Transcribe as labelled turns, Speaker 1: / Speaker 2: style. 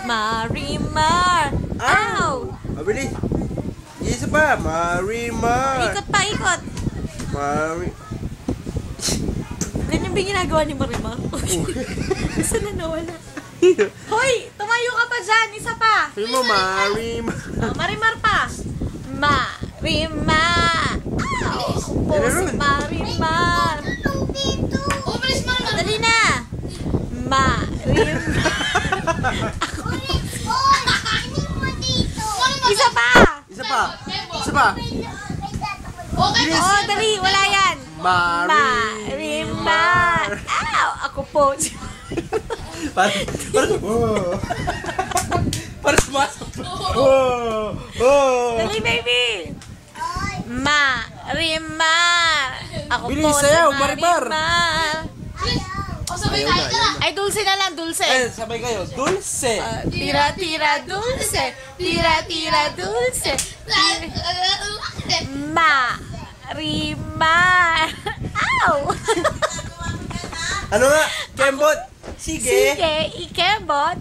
Speaker 1: Marimar. Ow!
Speaker 2: Mabilis. Isa pa. Marimar.
Speaker 1: Ikot pa, ikot. Ganyan ba yung ginagawa ni Marimar? Saan na nawala? Hoy! Tumayo ka pa dyan! Isa pa!
Speaker 2: Sabi mo, Marimar.
Speaker 1: Oh, Marimar pa! Marimar! Ow! Ako po si Marimar! Dali na! Marimar! Isa pa!
Speaker 2: Isa pa. Isa pa.
Speaker 1: Oh, dali! Wala yan! Marimar! Ow! Ako po si...
Speaker 2: Parang sumasok.
Speaker 1: Dali, baby! Marimar! Ako
Speaker 2: Bilis,
Speaker 1: po si
Speaker 2: sayaw, Marimar.
Speaker 1: Marimar!
Speaker 3: Sabay tayo na.
Speaker 1: Ay, dulce na lang, dulce!
Speaker 2: Sabay kayo. Dulce.
Speaker 1: Tira, tira, dulce! Tira, tira, dulce! Marimar! Ow!
Speaker 2: Ano nga? Kembot. Sige.
Speaker 1: Sige, ikebot!